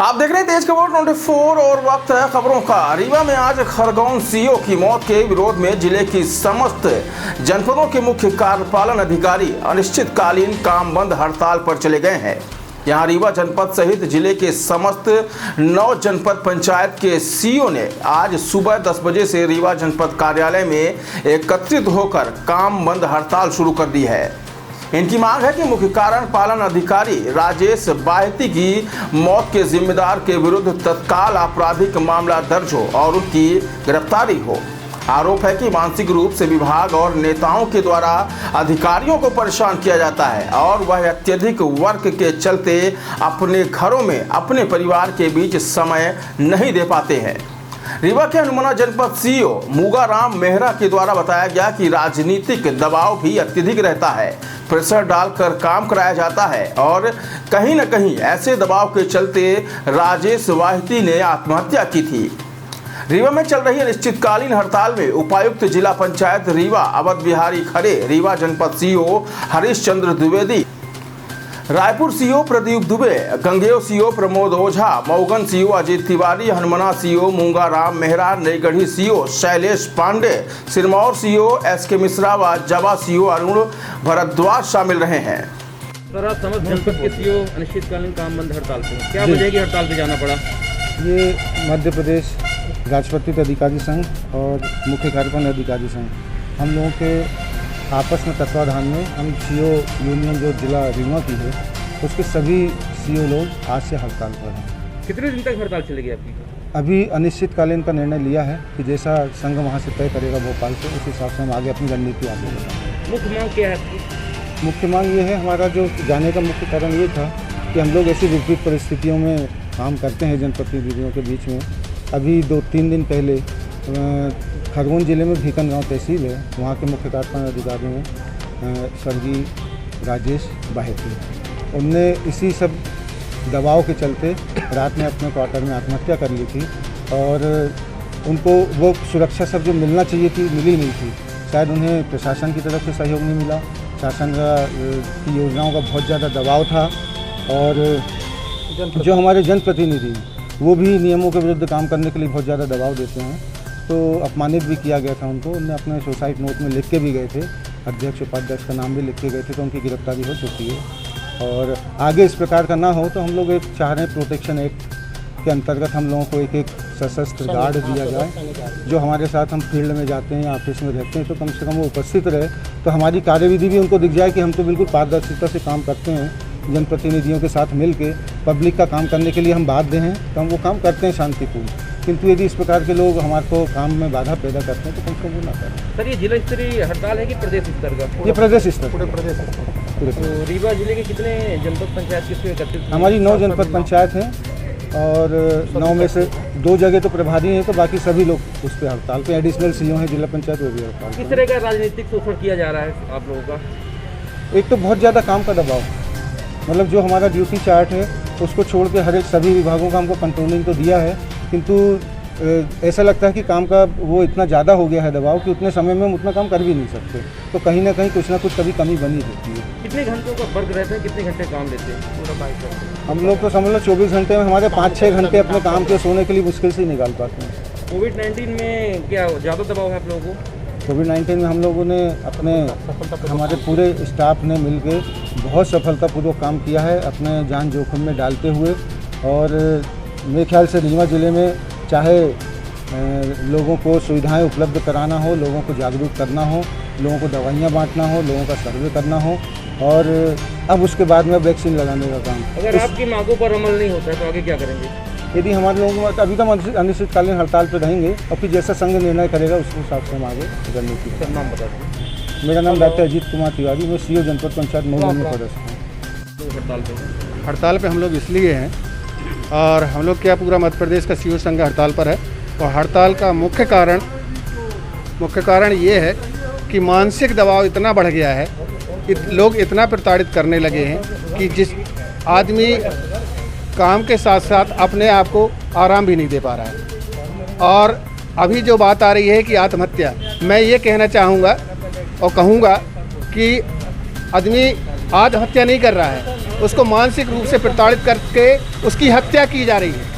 आप देख रहे हैं तेज खबर 24 और वक्त है खबरों का। रीवा में आज खरगोन सीओ की मौत के विरोध में जिले की समस्त जनपदों के मुख्य कार्यपालन अधिकारी अनिश्चितकालीन काम बंद हड़ताल पर चले गए हैं। यहां रीवा जनपद सहित जिले के समस्त 9 जनपद पंचायत के सीओ ने आज सुबह 10 बजे से रीवा जनपद कार्यालय में एकत्रित होकर काम बंद हड़ताल शुरू कर दी है। इनकी मांग है कि मुख्य कार्यपालन अधिकारी राजेश बाहेती की मौत के जिम्मेदार के विरुद्ध तत्काल आपराधिक मामला दर्ज हो और उनकी गिरफ्तारी हो। आरोप है कि मानसिक रूप से विभाग और नेताओं के द्वारा अधिकारियों को परेशान किया जाता है और वह अत्यधिक वर्क के चलते अपने घरों में अपने परिवार के बीच समय नहीं दे पाते हैं। रीवा के हनुमाना जनपद सीईओ मूगाराम मेहरा के द्वारा बताया गया कि राजनीतिक दबाव भी अत्यधिक रहता है, प्रेशर डालकर काम कराया जाता है और कहीं न कहीं ऐसे दबाव के चलते राजेश बाहेती ने आत्महत्या की थी। रीवा में चल रही अनिश्चितकालीन हड़ताल में उपायुक्त जिला पंचायत रीवा अवध बिहारी खरे, रीवा जनपद CEO Harish Chandra Dwivedi, Raipur CEO Pradeep Dubey, Gangev CEO Pramod Ojha, Mauganj CEO Ajit Tiwari, Hanumana CEO Moongaram Mehra, Naigarhi CEO Shailesh Pandey, Sirmour CEO SK Mishra व जवा सीईओ अरुण भरद्वाज शामिल रहे हैं। सर, आप समस्त जनपद के सीईओ अनिश्चितकालीन काम बंद हड़ताल पे, क्या वजह की हड़ताल पे जाना पड़ा? ये मध्य प्रदेश राजपत्रित अधिकारी संघ और मुख्य कार्यपालन अधिकारी संघ हम लोगों के आपस में तत्वाधान में हम सीईओ यूनियन जो जिला रीवा की है उसके सभी सीईओ लोग आज से हड़ताल पर हैं। कितने दिन तक हड़ताल चलेगी आपकी? अभी अनिश्चितकालीन का निर्णय लिया है कि जैसा संघ वहाँ से तय करेगा भोपाल से, उस हिसाब से हम आगे अपनी रणनीति आगे बढ़ाएंगे। मुख्य मांग क्या है आपकी? मुख्य मांग ये है, हमारा जो जाने का मुख्य कारण ये था कि हम लोग ऐसी विपरीत परिस्थितियों में काम करते हैं जनप्रतिनिधियों के बीच में। अभी 2-3 दिन पहले खरगोन जिले में भीकन गांव तहसील है, वहाँ के मुख्य कार्यपालन अधिकारी हैं स्वर्गीय राजेश बाहेती। उनने इसी सब दबाव के चलते रात में अपने क्वार्टर में आत्महत्या कर ली थी और उनको वो सुरक्षा सब जो मिलना चाहिए थी मिली नहीं थी। शायद उन्हें प्रशासन की तरफ से सहयोग नहीं मिला, शासन की योजनाओं का बहुत ज़्यादा दबाव था और जो हमारे जनप्रतिनिधि वो भी नियमों के विरुद्ध काम करने के लिए बहुत ज़्यादा दबाव देते हैं, तो अपमानित भी किया गया था उनको। उन्हें अपने सुसाइड नोट में लिख के भी गए थे, अध्यक्ष उपाध्यक्ष का नाम भी लिख के गए थे, तो उनकी गिरफ्तारी हो चुकी है। और आगे इस प्रकार का ना हो तो हम लोग एक चाह रहे हैं प्रोटेक्शन एक्ट के अंतर्गत हम लोगों को एक सशस्त्र गार्ड दिया जाए, जो हमारे साथ हम फील्ड में जाते हैं या ऑफिस में रहते हैं तो कम से कम वो उपस्थित रहे, तो हमारी कार्यविधि भी उनको दिख जाए कि हम तो बिल्कुल पारदर्शिता से काम करते हैं। जनप्रतिनिधियों के साथ मिल के पब्लिक का काम करने के लिए हम बाध्य हैं, तो हम वो काम करते हैं शांतिपूर्ण। किंतु यदि इस प्रकार के लोग हमारे को काम में बाधा पैदा करते हैं तो कम से कम वो ना करें। सर, ये जिला स्तरीय हड़ताल है कि प्रदेश स्तर का? ये प्रदेश स्तर, पूरे प्रदेश स्तर। तो रीवा जिले के कितने जनपद पंचायत किसको एकत्रित? हमारी 9 जनपद पंचायत हैं और 9 में से 2 जगह तो प्रभारी हैं, तो बाकी सभी लोग उस पर हड़ताल पे। एडिशनल सीईओ हैं जिला पंचायत, वो भी हड़ताल। किस तरह का राजनीतिक शोषण किया जा रहा है आप लोगों का? एक तो बहुत ज़्यादा काम का दबाव, मतलब जो हमारा ड्यूटी चार्ट है उसको छोड़ के हर एक सभी विभागों का हमको कंट्रोलिंग तो दिया है, किंतु ऐसा लगता है कि काम का वो इतना ज़्यादा हो गया है दबाव कि उतने समय में हम उतना काम कर भी नहीं सकते, तो कहीं ना कहीं कुछ ना कुछ कभी कमी बनी रहती है। कितने घंटों का वर्क रहता है, कितने घंटे काम लेते हैं पूरा बाइक? हम लोग तो समझ लो 24 घंटे में हमारे 5-6 घंटे अपने काम के सोने के लिए मुश्किल से ही निकाल पाते हैं। कोविड-19 में क्या ज़्यादा दबाव है आप लोगों को? कोविड-19 में हम लोगों ने हमारे पूरे स्टाफ ने मिलकर बहुत सफलतापूर्वक काम किया है, अपने जान जोखिम में डालते हुए। और मेरे ख्याल से रीवा ज़िले में चाहे लोगों को सुविधाएं उपलब्ध कराना हो, लोगों को जागरूक करना हो, लोगों को दवाइयाँ बांटना हो, लोगों का सर्वे करना हो और अब उसके बाद में वैक्सीन लगाने का काम। अगर आपकी मांगों पर अमल नहीं होता है तो आगे क्या करेंगे? यदि हमारे लोग अभी तो अनिश्चितकालीन हड़ताल पर रहेंगे और फिर जैसा संघ निर्णय करेगा उस हिसाब से हम आगे रणनीति। सर, नाम बता दीजिए। मेरा नाम डॉक्टर अजीत कुमार तिवारी, मैं सीईओ जनपद पंचायत मऊगन में पदस्थ हूँ। हड़ताल पे हम लोग इसलिए हैं और हम लोग क्या पूरा मध्य प्रदेश का सीईओ संघ हड़ताल पर है और हड़ताल का मुख्य कारण ये है कि मानसिक दबाव इतना बढ़ गया है, लोग इतना प्रताड़ित करने लगे हैं कि जिस आदमी काम के साथ साथ अपने आप को आराम भी नहीं दे पा रहा है। और अभी जो बात आ रही है कि आत्महत्या, मैं ये कहना चाहूँगा और कहूँगा कि आदमी आत्महत्या नहीं कर रहा है, उसको मानसिक रूप से प्रताड़ित करके उसकी हत्या की जा रही है।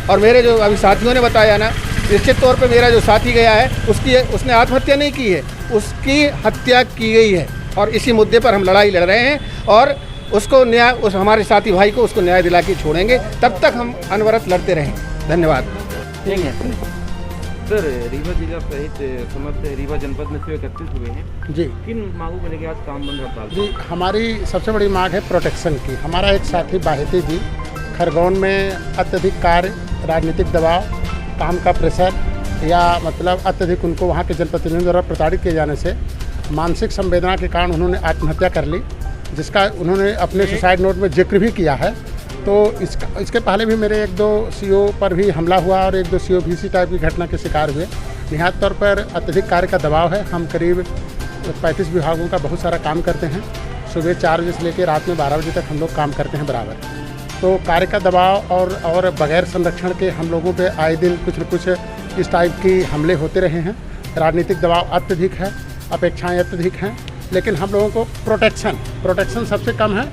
और मेरे जो अभी साथियों ने बताया ना, निश्चित तौर पे मेरा जो साथी गया है उसने आत्महत्या नहीं की है, उसकी हत्या की गई है। और इसी मुद्दे पर हम लड़ाई लड़ रहे हैं और उसको न्याय, उस हमारे साथी भाई को उसको न्याय दिला के छोड़ेंगे, तब तक हम अनवरत लड़ते रहेंगे। धन्यवाद। ठीक है सर, रीवा जिला सहित समस्त रीवा जनपद में से एकत्रित हुए हैं जी किन मांगों को लेकर आज काम बंद हड़ताल? जी, हमारी सबसे बड़ी मांग है प्रोटेक्शन की। हमारा एक साथी बाहिती जी खरगोन में अत्यधिक कार्य, राजनीतिक दबाव, काम का प्रेशर या मतलब अत्यधिक उनको वहाँ के जनप्रतिनिधियों द्वारा प्रताड़ित किए जाने से मानसिक संवेदना के कारण उन्होंने आत्महत्या कर ली, जिसका उन्होंने अपने सुसाइड नोट में जिक्र भी किया है। तो इसके पहले भी मेरे 1-2 सीओ पर भी हमला हुआ और 1-2 सीओ भी इसी टाइप की घटना के शिकार हुए। निहायत तौर पर अत्यधिक कार्य का दबाव है। हम करीब 35 विभागों का बहुत सारा काम करते हैं। सुबह 4 बजे से लेकर रात में 12 बजे तक हम लोग काम करते हैं बराबर। तो कार्य का दबाव और बगैर संरक्षण के हम लोगों पे आए दिन कुछ न कुछ इस टाइप की हमले होते रहे हैं। राजनीतिक दबाव अत्यधिक है, अपेक्षाएं अत्यधिक हैं, लेकिन हम लोगों को प्रोटेक्शन सबसे कम है।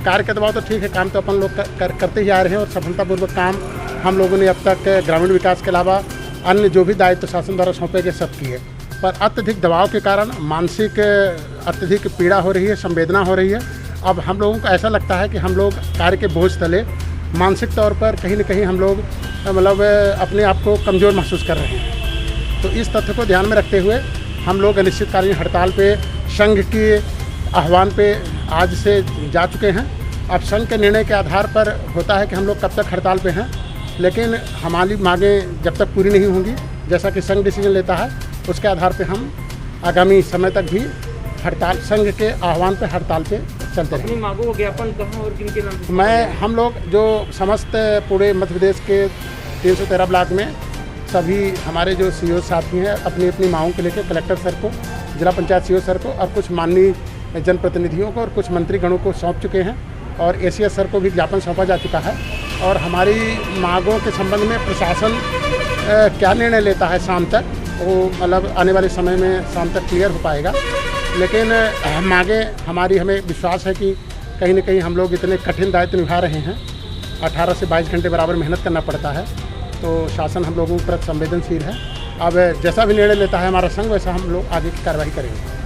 कार्य का दबाव तो ठीक है, काम तो अपन लोग करते ही आ रहे हैं और सफलतापूर्वक काम हम लोगों ने अब तक ग्रामीण विकास के अलावा अन्य जो भी दायित्व शासन द्वारा सौंपे गए सब किए। पर अत्यधिक दबाव के कारण मानसिक अत्यधिक पीड़ा हो रही है, संवेदना हो रही है। अब हम लोगों को ऐसा लगता है कि हम लोग कार्य के बोझ तले मानसिक तौर पर कहीं न कहीं हम लोग मतलब अपने आप को कमज़ोर महसूस कर रहे हैं। तो इस तथ्य को ध्यान में रखते हुए हम लोग अनिश्चितकालीन हड़ताल पे संघ के आह्वान पे आज से जा चुके हैं। अब संघ के निर्णय के आधार पर होता है कि हम लोग कब तक हड़ताल पे हैं, लेकिन हमारी मांगें जब तक पूरी नहीं होंगी, जैसा कि संघ डिसीजन लेता है, उसके आधार पे हम आगामी समय तक भी हड़ताल, संघ के आह्वान पे हड़ताल पे चलते रहेंगे। अपनी मांगों का ज्ञापन कहाँ और किन के नाम से? हम लोग जो समस्त पूरे मध्य प्रदेश के 313 ब्लॉक में सभी हमारे जो सीओ साथी हैं अपनी अपनी मांगों को लेकर कलेक्टर सर को, जिला पंचायत सीओ सर को और कुछ माननीय जनप्रतिनिधियों को और कुछ मंत्रीगणों को सौंप चुके हैं और एसीएस सर को भी ज्ञापन सौंपा जा चुका है। और हमारी मांगों के संबंध में प्रशासन क्या निर्णय लेता है शाम तक, वो मतलब आने वाले समय में शाम तक क्लियर हो पाएगा। लेकिन मांगें हमारी, हमें विश्वास है कि कहीं न कहीं हम लोग इतने कठिन दायित्व निभा रहे हैं, 18 से 22 घंटे बराबर मेहनत करना पड़ता है, तो शासन हम लोगों के प्रति संवेदनशील है। अब जैसा भी निर्णय लेता है हमारा संघ, वैसा हम लोग आगे की कार्रवाई करेंगे।